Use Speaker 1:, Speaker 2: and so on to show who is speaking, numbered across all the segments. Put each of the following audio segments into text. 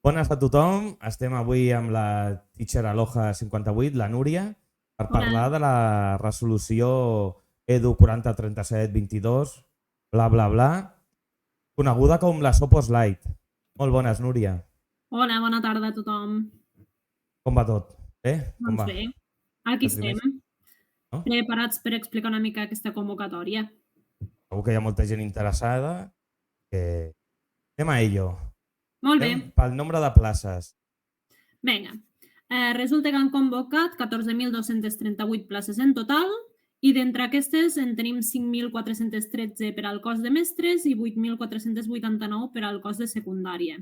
Speaker 1: Bones a tothom, estem avui amb la Teacher Aloha 58, la Núria, per parlar de la resolució EDU 403722, bla bla bla, coneguda com la Sopos Light. Molt bones, Núria.
Speaker 2: Hola, bona tarda a tothom.
Speaker 1: Com va tot? Bé? Com va?
Speaker 2: Doncs bé, aquí estem,
Speaker 1: No?
Speaker 2: preparats per explicar una mica aquesta convocatòria.
Speaker 1: Segur que hi ha molta gent interessada. Anem a ello.
Speaker 2: Molt bé.
Speaker 1: Anem pel nombre de places.
Speaker 2: Vinga, resulta que han convocat 14.238 places en total i d'entre aquestes en tenim 5.413 per al cos de mestres i 8.489 per al cos de secundària.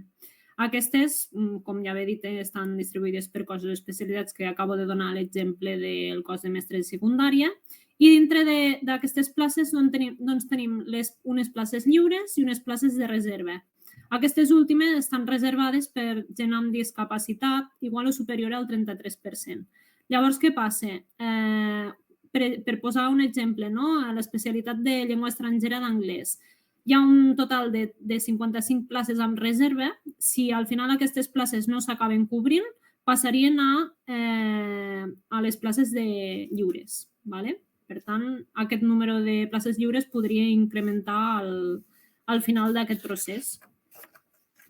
Speaker 2: Aquestes, com ja he dit, estan distribuïdes per cossos especialitats, que acabo de donar l'exemple del cos de mestres de secundària, i dintre d'aquestes places doncs tenim unes places lliures i unes places de reserva. Aquestes últimes estan reservades per gent amb discapacitat igual o superior al 33%. Llavors, què passa? Per posar un exemple, a l'especialitat de llengua estrangera d'anglès, hi ha un total de 55 places amb reserva. Si al final aquestes places no s'acaben cobrint, passarien a les places lliures. Per tant, aquest número de places lliures podria incrementar al final d'aquest procés.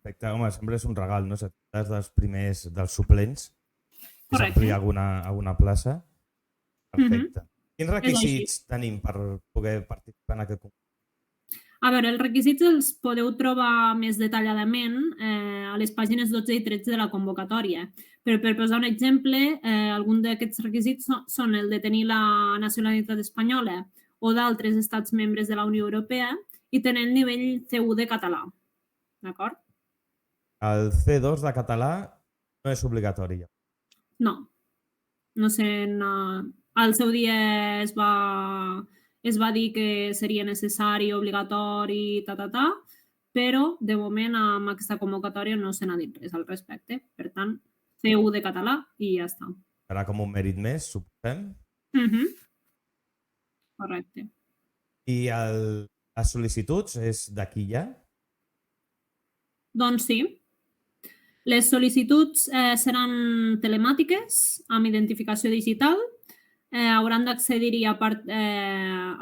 Speaker 1: Perfecte, home, sempre és un regal, no? Si estàs dels primers, dels suplents, si s'amplia alguna plaça. Perfecte. Quins requisits tenim per poder participar en aquest concurs?
Speaker 2: A veure, els requisits els podeu trobar més detalladament a les pàgines 12 i 13 de la convocatòria. Però per posar un exemple, algun d'aquests requisits són el de tenir la nacionalitat espanyola o d'altres estats membres de la Unió Europea i tenir el nivell C1 de català. D'acord?
Speaker 1: El C2 de català no és obligatori.
Speaker 2: No. No sé, al seu dia es va dir que seria necessari, obligatori, però de moment amb aquesta convocatòria no se n'ha dit res al respecte. Per tant, C1 de català i ja està.
Speaker 1: Serà com un mèrit més, suposem?
Speaker 2: Correcte.
Speaker 1: I les sol·licituds és d'aquí ja?
Speaker 2: Doncs sí. Les sol·licituds seran telemàtiques, amb identificació digital. Hauran d'accedir-hi a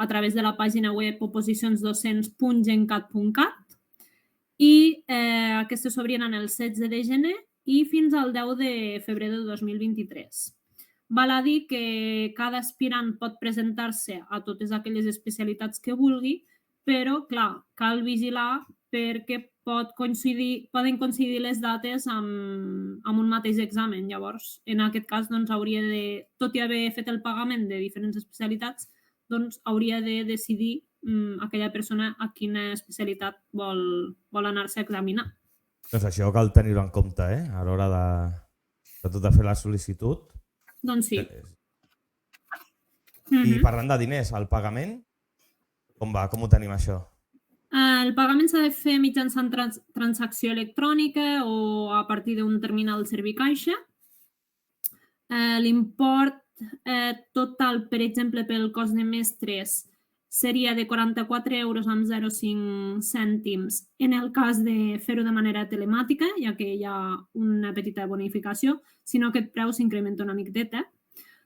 Speaker 2: través de la pàgina web oposicionsdocents.gencat.cat i aquestes s'obriran el 16 de gener i fins al 10 de febrer de 2023. Val a dir que cada aspirant pot presentar-se a totes aquelles especialitats que vulgui, però, clar, cal vigilar perquè poden coincidir les dates amb un mateix examen. Llavors, en aquest cas, hauria de, tot i haver fet el pagament de diferents especialitats, hauria de decidir aquella persona a quina especialitat vol anar-se a examinar.
Speaker 1: Doncs això cal tenir-ho en compte, a l'hora de fer la sol·licitud.
Speaker 2: Doncs sí.
Speaker 1: I parlant de diners, el pagament, com va? Com ho tenim, això?
Speaker 2: El pagament s'ha de fer mitjançant transacció electrònica o a partir d'un terminal Servicaixa. L'import total, per exemple, pel cos de mestres seria de 44,05 € en el cas de fer-ho de manera telemàtica, ja que hi ha una petita bonificació, sinó que aquest preu s'incrementa una miqueta.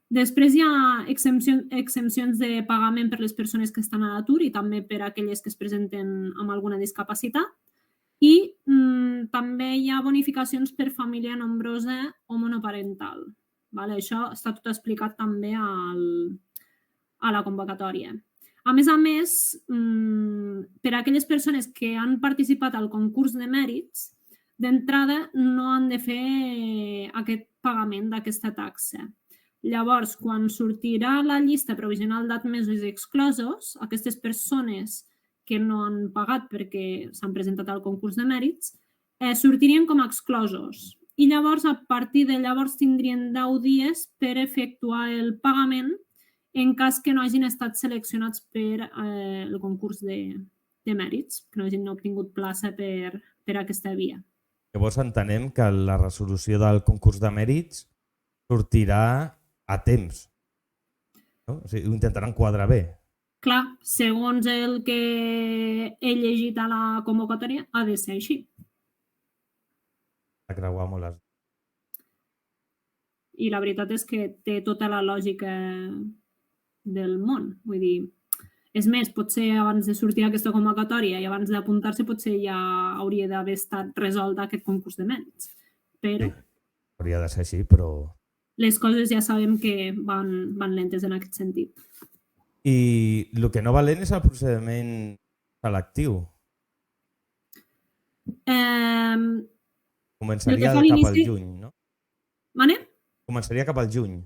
Speaker 2: Després hi ha exempcions de pagament per les persones que estan a l'atur i també per aquelles que es presenten amb alguna discapacitat. I també hi ha bonificacions per família nombrosa o monoparental. Això està tot explicat també a la convocatòria. A més, per a aquelles persones que han participat al concurs de mèrits, d'entrada no han de fer aquest pagament d'aquesta taxa. Llavors, quan sortirà la llista provisional d'admesos i exclosos, aquestes persones que no han pagat perquè s'han presentat al concurs de mèrits sortirien com a exclosos. I llavors, a partir de llavors, tindrien 10 dies per efectuar el pagament en cas que no hagin estat seleccionats per el concurs de mèrits, que no hagin obtingut plaça per aquesta via.
Speaker 1: Llavors entenem que la resolució del concurs de mèrits sortirà a temps. No? O sigui, ho intentaran quadrar bé.
Speaker 2: Clar, segons el que he llegit a la convocatòria, ha de ser així.
Speaker 1: a creuar molt les...
Speaker 2: I la veritat és que té tota la lògica del món. Vull dir, és més, potser abans de sortir aquesta convocatòria i abans d'apuntar-se potser ja hauria d'haver estat resolt aquest concurs de mèrits. Però
Speaker 1: Sí, hauria de ser així, però...
Speaker 2: les coses ja sabem que van lentes en aquest sentit.
Speaker 1: I el que no va lent és el procediment selectiu.
Speaker 2: El
Speaker 1: Començaria
Speaker 2: que fa a
Speaker 1: cap al
Speaker 2: l'inici...
Speaker 1: juny, no?
Speaker 2: Vale?
Speaker 1: Començaria cap al juny.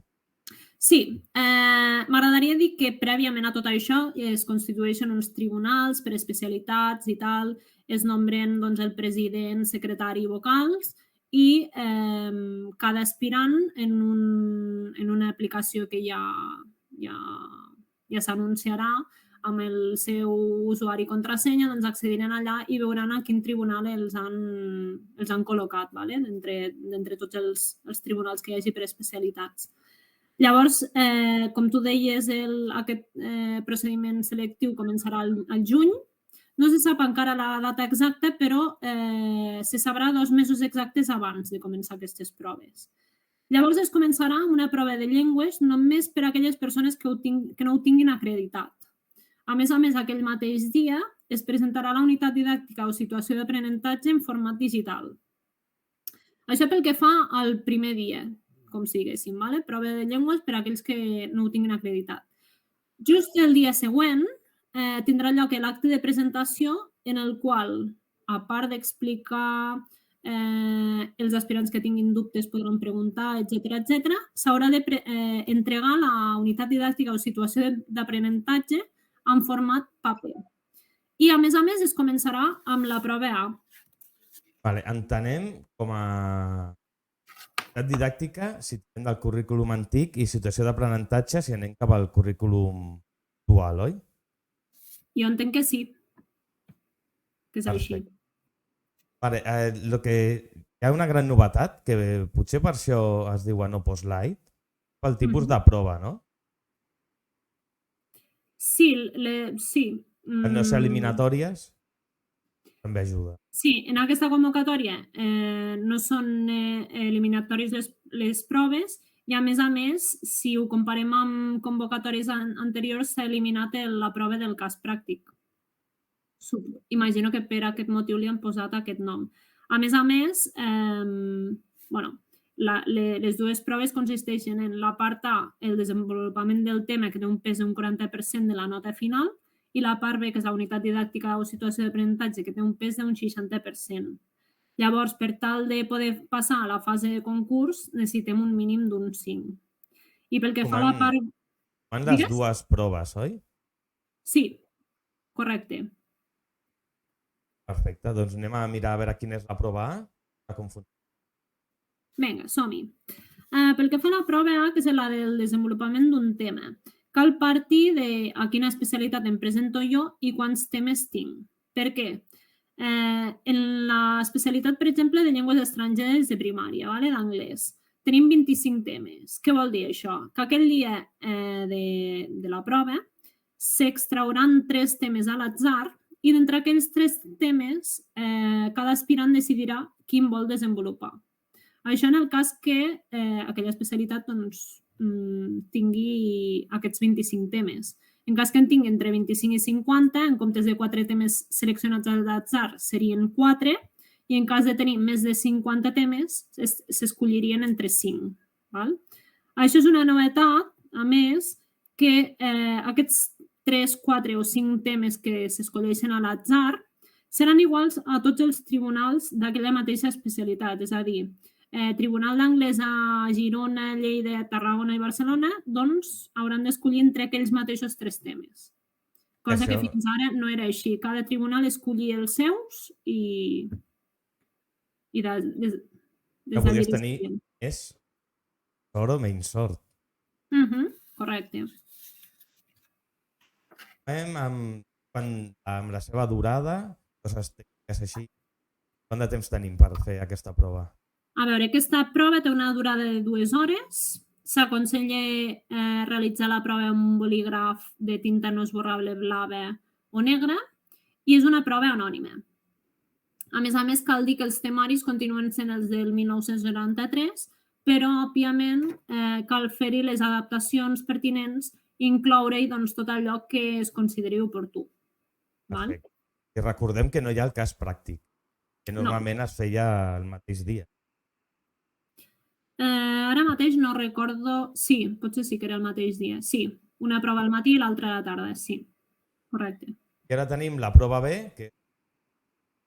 Speaker 2: Sí, m'agradaria dir que prèviament a tot això es constitueixen uns tribunals per especialitats i tal, es nombren doncs, el president, secretari i vocals i cada aspirant en una aplicació que ja s'anunciarà amb el seu usuari i contrasenya, doncs accediran allà i veuran a quin tribunal els han col·locat, ¿vale? d'entre tots els tribunals que hi hagi per especialitats. Llavors, com tu deies, aquest procediment selectiu començarà al juny. No se sap encara la data exacta, però se sabrà 2 mesos exactes abans de començar aquestes proves. Llavors es començarà amb una prova de llengües només per a aquelles persones que no ho tinguin acreditat. A més, aquell mateix dia es presentarà la unitat didàctica o situació d'aprenentatge en format digital. Això pel que fa al primer dia, com siguéssim, ¿vale? Prova de llengües per a aquells que no ho tinguin acreditat. Just el dia següent tindrà lloc l'acte de presentació en el qual, a part d'explicar els aspirants que tinguin dubtes podran preguntar, etc., s'haurà d'entregar la unitat didàctica o situació d'aprenentatge en format paper. I, a més, es començarà amb la prova A.
Speaker 1: Vale, entenem com a unitat didàctica si anem del currículum antic i situació d'aprenentatge si anem cap al currículum actual, oi?
Speaker 2: Jo entenc que sí, que és així.
Speaker 1: Perfecte. Vale, hi ha una gran novetat, que potser per això es diu no post-light, pel tipus de prova, no?
Speaker 2: Sí, sí.
Speaker 1: En no ser eliminatòries, també ajuda.
Speaker 2: Sí, en aquesta convocatòria no són eliminatòries les proves i, a més, si ho comparem amb convocatòries anteriors, s'ha eliminat la prova del cas pràctic. Imagino que per aquest motiu li han posat aquest nom. A més, les dues proves consisteixen en la part A, el desenvolupament del tema, que té un pes d'un 40% de la nota final, i la part B, que és la unitat didàctica o situació d'aprenentatge, que té un pes d'un 60%. Llavors, per tal de poder passar a la fase de concurs, necessitem un mínim d'un 5. I pel que fa a la part...
Speaker 1: Van les dues proves, oi?
Speaker 2: Sí, correcte.
Speaker 1: Perfecte, doncs anem a mirar a veure quina és la prova A.
Speaker 2: Vinga, som-hi. Pel que fa a la prova A, que és la del desenvolupament d'un tema, cal partir de a quina especialitat em presento jo i quants temes tinc. Per què? En l'especialitat, per exemple, de llengües estrangeres de primària, d'anglès, tenim 25 temes. Què vol dir això? Que aquell dia de la prova s'extrauran 3 temes a l'atzar i d'entre aquells 3 temes cada aspirant decidirà quin vol desenvolupar. Això en el cas que aquella especialitat tingui aquests 25 temes. En cas que en tingui entre 25 i 50, en comptes de 4 temes seleccionats a l'atzar serien 4 i en cas de tenir més de 50 temes s'escollirien entre 5. Això és una novetat, a més, que aquests 3, 4 o 5 temes que s'escolleixen a l'atzar seran iguals a tots els tribunals d'aquella mateixa especialitat, és a dir, Tribunal d'Anglès a Girona, Lleida, Tarragona i Barcelona, doncs hauran d'escollir entre aquells mateixos 3 temes. Cosa que fins ara no era així. Cada tribunal escollia els seus i
Speaker 1: que podies tenir més sort o menys sort.
Speaker 2: Correcte.
Speaker 1: Amb la seva durada, coses tècniques així, quant de temps tenim per fer aquesta prova?
Speaker 2: A veure, aquesta prova té una durada de 2 hores. S'aconsella realitzar la prova amb un bolígraf de tinta no esborrable blava o negra i és una prova anònima. A més, cal dir que els temaris continuen sent els del 1993, però, òbviament, cal fer-hi les adaptacions pertinents i incloure-hi doncs, tot allò que es consideri oportú. Val?
Speaker 1: Perfecte. I recordem que no hi ha el cas pràctic, que
Speaker 2: No.
Speaker 1: normalment es feia el mateix dia.
Speaker 2: Ara mateix no recordo... Sí, potser sí que era el mateix dia. Sí, una prova al matí i l'altra a la tarda, sí. Correcte.
Speaker 1: I ara tenim la prova B, que és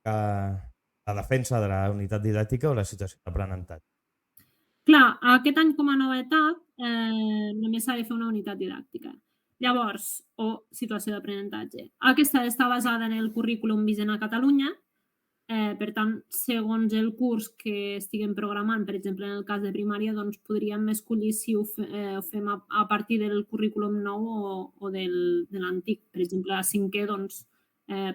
Speaker 1: la defensa de la unitat didàctica o la situació d'aprenentatge.
Speaker 2: Clar, aquest any com a novetat només s'ha de fer una unitat didàctica. Llavors, o situació d'aprenentatge. Aquesta està basada en el currículum vigent a Catalunya. Per tant, segons el curs que estiguem programant, per exemple, en el cas de primària, doncs podríem escollir si ho fem a partir del currículum nou o de l'antic. Per exemple, a 5è doncs,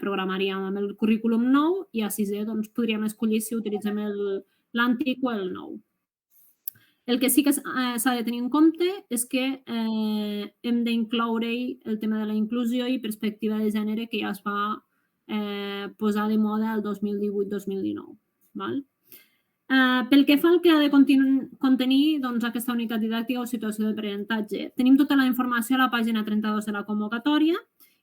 Speaker 2: programaríem amb el currículum nou i a 6è doncs, podríem escollir si utilitzem l'antic o el nou. El que sí que s'ha de tenir en compte és que hem d'incloure-hi el tema de la inclusió i perspectiva de gènere que ja es va posar de moda el 2018-2019. Val? Pel que fa al que ha de contenir doncs, aquesta unitat didàctica o situació d'aprenentatge, tenim tota la informació a la pàgina 32 de la convocatòria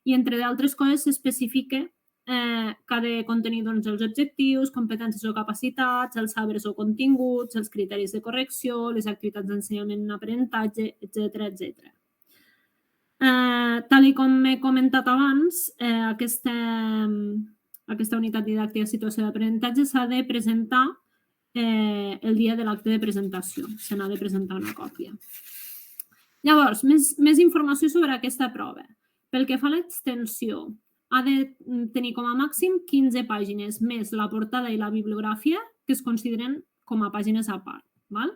Speaker 2: i, entre d'altres coses, s'especifica que ha de contenir doncs, els objectius, competències o capacitats, els sabers o continguts, els criteris de correcció, les activitats d'ensenyament i aprenentatge, etc. Tal com he comentat abans, aquesta unitat didàctica de situació d'aprenentatge s'ha de presentar el dia de l'acte de presentació. Se n'ha de presentar una còpia. Llavors, més informació sobre aquesta prova. Pel que fa a l'extensió, ha de tenir com a màxim 15 pàgines, més la portada i la bibliografia, que es consideren com a pàgines a part. Val?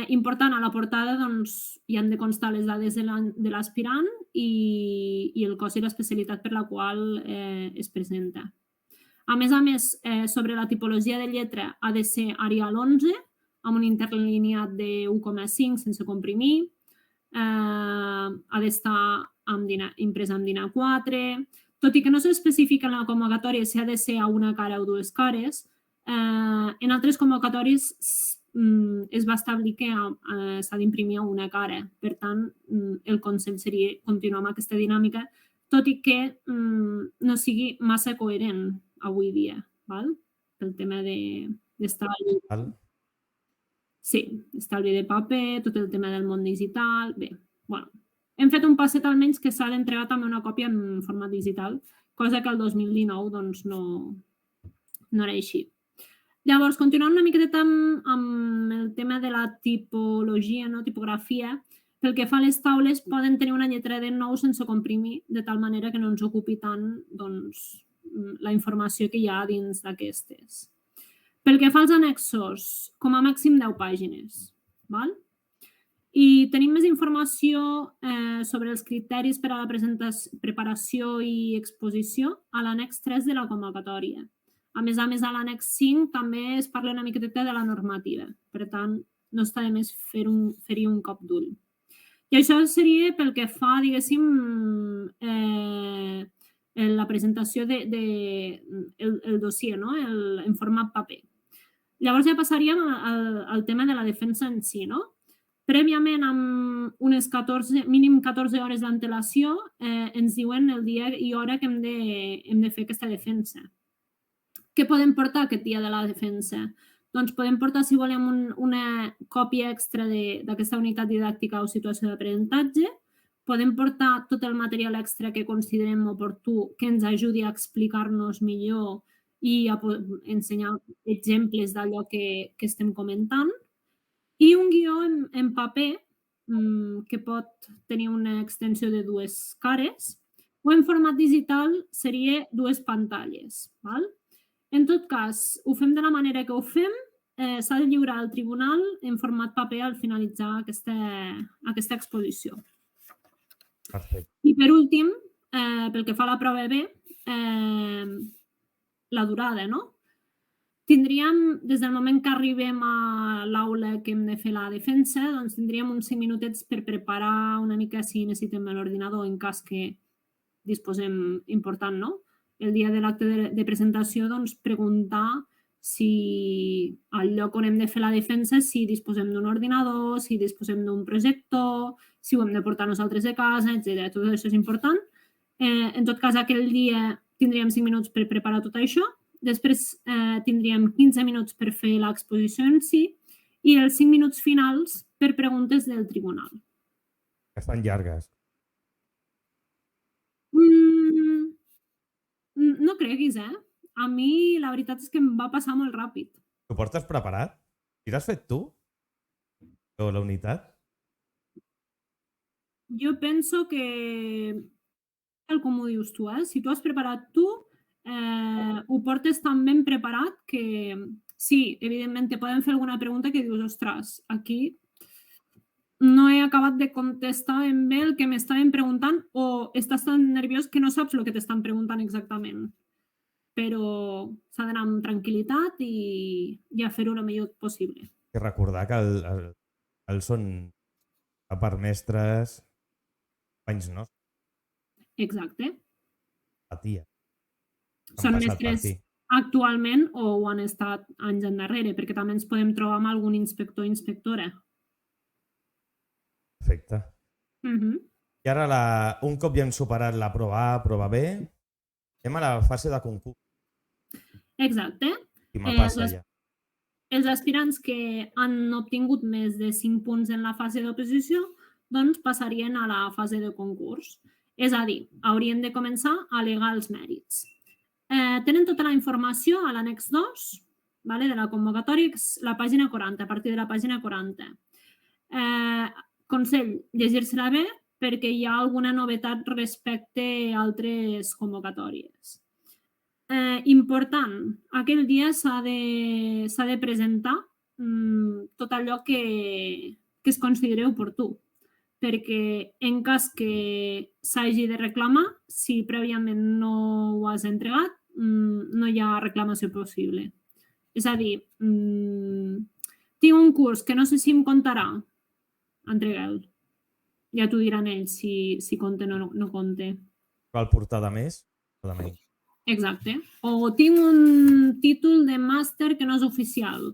Speaker 2: Important, a la portada doncs, hi han de constar les dades de l'aspirant i el cos i l'especialitat per la qual es presenta. A més, sobre la tipologia de lletra ha de ser Arial 11, amb un interlineat de 1,5 sense comprimir, ha d'estar impresa amb DIN A4, tot i que no s'especifica en la convocatòria si ha de ser a una cara o dues cares, en altres convocatòries es va establir que s'ha d'imprimir a una cara. Per tant, el consell seria continuar amb aquesta dinàmica, tot i que no sigui massa coherent avui dia, val? Pel tema d'estalvi. Sí, estalvi de paper, tot el tema del món digital... Bé, bueno, hem fet un passet almenys que s'ha d'entregar també una còpia en format digital, cosa que el 2019 doncs, no era així. Llavors, continuant una miqueta amb el tema de la tipologia, tipografia, pel que fa a les taules, poden tenir una lletra de 9 sense comprimir, de tal manera que no ens ocupi tant la informació que hi ha dins d'aquestes. Pel que fa als annexos, com a màxim 10 pàgines. Val? I tenim més informació sobre els criteris per a la preparació i exposició a l'annex 3 de la convocatòria. A més, a l'annex 5 també es parla una miqueta de la normativa. Per tant, no està de més fer-hi un cop d'ull. I això seria pel que fa, diguéssim, la presentació del dossier, en format paper. Llavors ja passaríem al tema de la defensa en si, Prèviament, amb unes mínim 14 hores d'antelació, ens diuen el dia i hora que hem de fer aquesta defensa. Què podem portar aquest dia de la defensa? Doncs podem portar, si volem, una còpia extra d'aquesta unitat didàctica o situació d'aprenentatge. Podem portar tot el material extra que considerem oportú que ens ajudi a explicar-nos millor i a ensenyar exemples d'allò que estem comentant. I un guió en paper que pot tenir una extensió de 2 cares o en format digital seria 2 pantalles. Val? En tot cas, ho fem de la manera que ho fem, s'ha de lliurar al tribunal en format paper al finalitzar aquesta exposició.
Speaker 1: Perfecte.
Speaker 2: I per últim, pel que fa a la prova B, la durada, Tindríem, des del moment que arribem a l'aula que hem de fer la defensa, doncs tindríem uns 5 minutets per preparar una mica si necessitem l'ordinador en cas que disposem important, el dia de l'acte de presentació, doncs, preguntar si al lloc on hem de fer la defensa, si disposem d'un ordinador, si disposem d'un projector, si ho hem de portar nosaltres de casa, etc. Tot això és important. En tot cas, aquell dia tindríem 5 minuts per preparar tot això. Després tindríem 15 minuts per fer l'exposició en si i els 5 minuts finals per preguntes del tribunal.
Speaker 1: Que estan llargues.
Speaker 2: No creguis, A mi la veritat és que em va passar molt ràpid.
Speaker 1: Ho portes preparat? I l'has fet tu? O la unitat?
Speaker 2: Jo penso que, tal com ho dius tu, si tu has preparat tu, ho portes tan ben preparat que sí, evidentment te poden fer alguna pregunta que dius, ostres, aquí no he acabat de contestar ben bé el que m'estaven preguntant o estàs tan nerviós que no saps el que t'estan preguntant exactament. Però s'ha d'anar amb tranquil·litat i a fer-ho el millor possible.
Speaker 1: I recordar que el són, a part mestres, companys nostres.
Speaker 2: Exacte.
Speaker 1: Patia.
Speaker 2: Són mestres actualment o ho han estat anys endarrere, perquè també ens podem trobar amb algun inspector o inspectora.
Speaker 1: Perfecte. I ara, un cop ja hem superat la prova A, prova B, anem a la fase de concurs.
Speaker 2: Exacte.
Speaker 1: I me passa ja.
Speaker 2: Els aspirants que han obtingut més de 5 punts en la fase d'oposició, doncs passarien a la fase de concurs. És a dir, haurien de començar a al·legar els mèrits. Tenen tota la informació a l'annex 2 de la convocatòria, que és la pàgina 40, a partir de la pàgina 40. Consell, llegir-se-la bé perquè hi ha alguna novetat respecte a altres convocatòries. Important, aquell dia s'ha de presentar tot allò que es consideri oportú, perquè en cas que s'hagi de reclamar, si prèviament no ho has entregat, no hi ha reclamació possible. És a dir, tinc un curs que no sé si em comptarà, entrega'l. Ja t'ho diran ells si compta o no compta.
Speaker 1: Cal portar de més o de menys?
Speaker 2: Exacte. O tinc un títol de màster que no és oficial.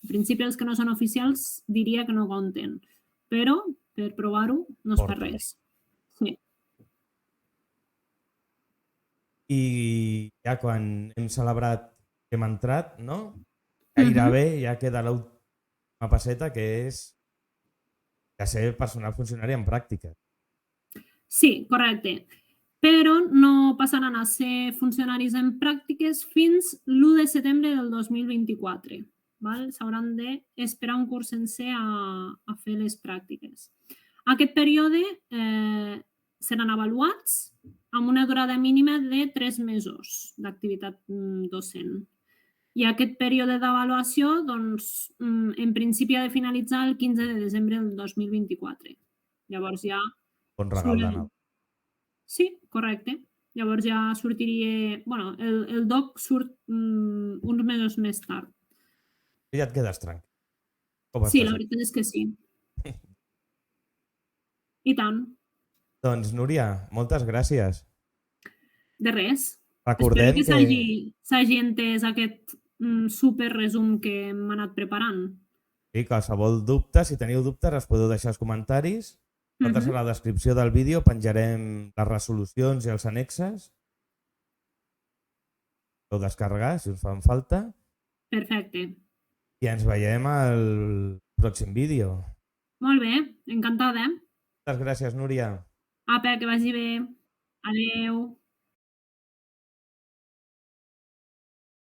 Speaker 2: En principi, els que no són oficials diria que no compten. Però, per provar-ho, no es fa res. Sí.
Speaker 1: I ja quan hem celebrat que hem entrat, no? Gairebé ja queda l'última passeta, que és de ser personal funcionari en pràctica.
Speaker 2: Sí, correcte. Però no passaran a ser funcionaris en pràctiques fins l'1 de setembre del 2024. S'hauran d'esperar un curs sencer a fer les pràctiques. Aquest període seran avaluats amb una durada mínima de 3 mesos d'activitat docent. I aquest període d'avaluació, doncs, en principi ha de finalitzar el 15 de desembre del 2024. Llavors ja...
Speaker 1: Bon regal de Nadal.
Speaker 2: Sí, correcte. Llavors ja sortiria... Bueno, el doc surt uns mesos més tard.
Speaker 1: I ja et quedes tranquil.
Speaker 2: Sí, la veritat és que sí. I tant.
Speaker 1: Doncs, Núria, moltes gràcies.
Speaker 2: De res.
Speaker 1: Recordem
Speaker 2: que s'hagi entès aquest super resum que hem anat preparant.
Speaker 1: Sí, qualsevol dubte, si teniu dubtes, els podeu deixar als comentaris. Nosaltres a la descripció del vídeo penjarem les resolucions i els annexes. Podeu descarregar, si us fan falta.
Speaker 2: Perfecte.
Speaker 1: I ens veiem al pròxim vídeo.
Speaker 2: Molt bé, encantada.
Speaker 1: Moltes gràcies, Núria.
Speaker 2: Apa, que vagi bé. Adéu.